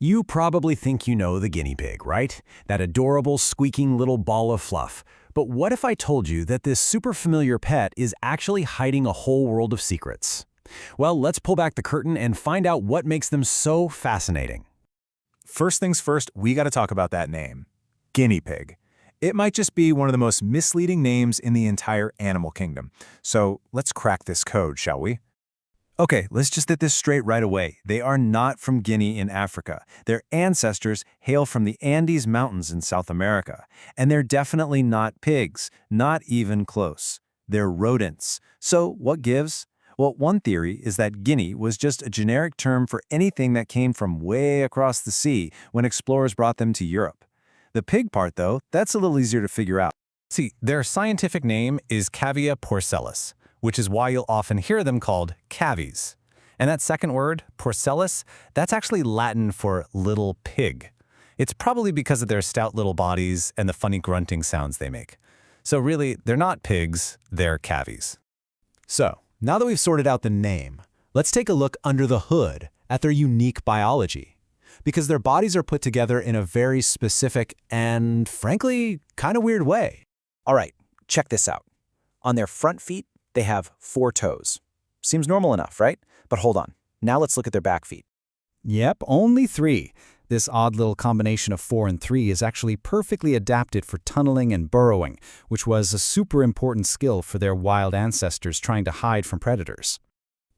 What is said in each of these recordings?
You probably think you know the guinea pig, right? That adorable, squeaking little ball of fluff. But what if I told you that this super familiar pet is actually hiding a whole world of secrets? Well, let's pull back the curtain and find out what makes them so fascinating. First things first, we got to talk about that name, guinea pig. It might just be one of the most misleading names in the entire animal kingdom. So let's crack this code, shall we? Okay, let's just get this straight right away. They are not from Guinea in Africa. Their ancestors hail from the Andes Mountains in South America. And they're definitely not pigs, not even close. They're rodents. So what gives? Well, one theory is that Guinea was just a generic term for anything that came from way across the sea when explorers brought them to Europe. The pig part, though, that's a little easier to figure out. See, their scientific name is Cavia porcellus, which is why you'll often hear them called cavies. And that second word, porcellus, that's actually Latin for little pig. It's probably because of their stout little bodies and the funny grunting sounds they make. So really, they're not pigs, they're cavies. So, now that we've sorted out the name, let's take a look under the hood at their unique biology. Because their bodies are put together in a very specific and, frankly, kind of weird way. All right, check this out. On their front feet, they have 4 toes. Seems normal enough, right? But hold on. Now let's look at their back feet. Yep, only 3. This odd little combination of 4 and 3 is actually perfectly adapted for tunneling and burrowing, which was a super important skill for their wild ancestors trying to hide from predators.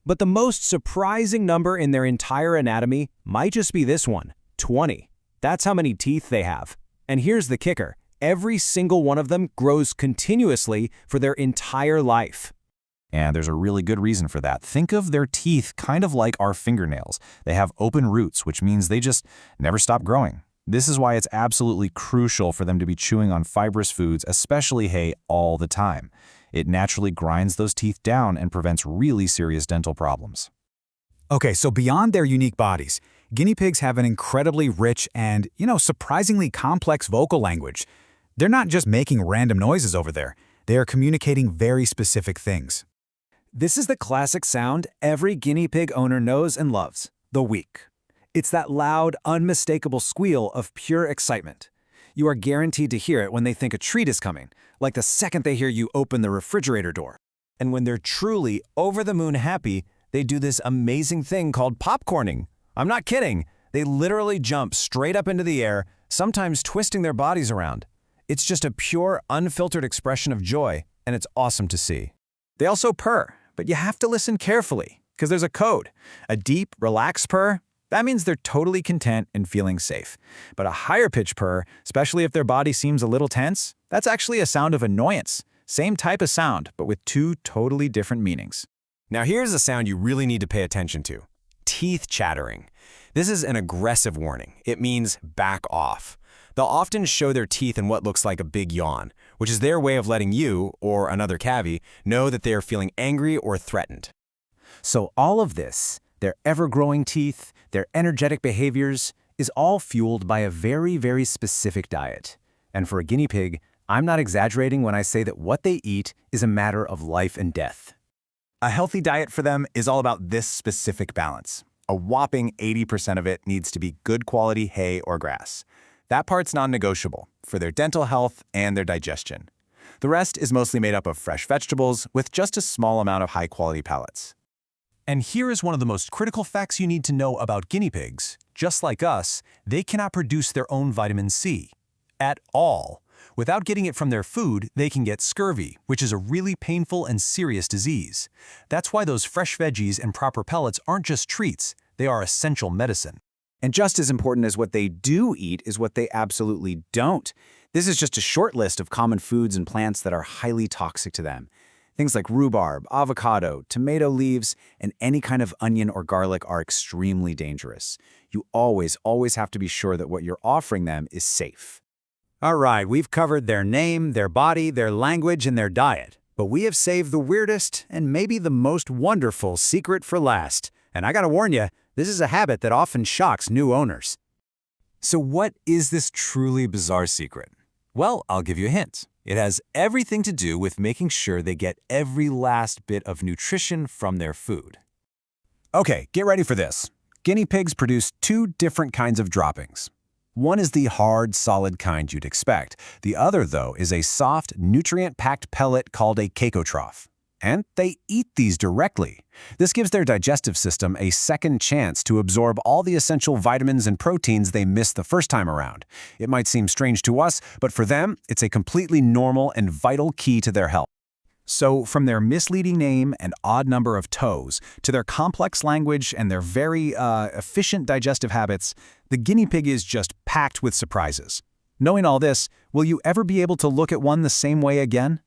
But the most surprising number in their entire anatomy might just be this one, 20. That's how many teeth they have. And here's the kicker. Every single one of them grows continuously for their entire life. And there's a really good reason for that. Think of their teeth kind of like our fingernails. They have open roots, which means they just never stop growing. This is why it's absolutely crucial for them to be chewing on fibrous foods, especially hay, all the time. It naturally grinds those teeth down and prevents really serious dental problems. Okay, so beyond their unique bodies, guinea pigs have an incredibly rich and, surprisingly complex vocal language. They're not just making random noises over there. They are communicating very specific things. This is the classic sound every guinea pig owner knows and loves, the week. It's that loud, unmistakable squeal of pure excitement. You are guaranteed to hear it when they think a treat is coming, like the second they hear you open the refrigerator door. And when they're truly over-the-moon happy, they do this amazing thing called popcorning. I'm not kidding. They literally jump straight up into the air, sometimes twisting their bodies around. It's just a pure, unfiltered expression of joy, and it's awesome to see. They also purr, but you have to listen carefully, because there's a code. A deep, relaxed purr, that means they're totally content and feeling safe. But a higher pitch purr, especially if their body seems a little tense, that's actually a sound of annoyance. Same type of sound, but with 2 totally different meanings. Now here's a sound you really need to pay attention to. Teeth chattering. This is an aggressive warning. It means back off. They'll often show their teeth in what looks like a big yawn, which is their way of letting you, or another cavie, know that they are feeling angry or threatened. So all of this, their ever-growing teeth, their energetic behaviors, is all fueled by a very, very specific diet. And for a guinea pig, I'm not exaggerating when I say that what they eat is a matter of life and death. A healthy diet for them is all about this specific balance. A whopping 80% of it needs to be good quality hay or grass. That part's non-negotiable for their dental health and their digestion. The rest is mostly made up of fresh vegetables with just a small amount of high-quality pellets. And here is one of the most critical facts you need to know about guinea pigs. Just like us, they cannot produce their own vitamin C. At all. Without getting it from their food, they can get scurvy, which is a really painful and serious disease. That's why those fresh veggies and proper pellets aren't just treats, they are essential medicine. And just as important as what they do eat is what they absolutely don't. This is just a short list of common foods and plants that are highly toxic to them. Things like rhubarb, avocado, tomato leaves, and any kind of onion or garlic are extremely dangerous. You always have to be sure that what you're offering them is safe. All right, we've covered their name, their body, their language, and their diet. But we have saved the weirdest and maybe the most wonderful secret for last. And I gotta warn you, this is a habit that often shocks new owners. So what is this truly bizarre secret? Well, I'll give you a hint. It has everything to do with making sure they get every last bit of nutrition from their food. Okay, get ready for this. Guinea pigs produce two different kinds of droppings. One is the hard, solid kind you'd expect. The other, though, is a soft, nutrient-packed pellet called a cacotroph. And they eat these directly. This gives their digestive system a second chance to absorb all the essential vitamins and proteins they missed the first time around. It might seem strange to us, but for them, it's a completely normal and vital key to their health. So, from their misleading name and odd number of toes, to their complex language and their very efficient digestive habits, the guinea pig is just packed with surprises. Knowing all this, will you ever be able to look at one the same way again?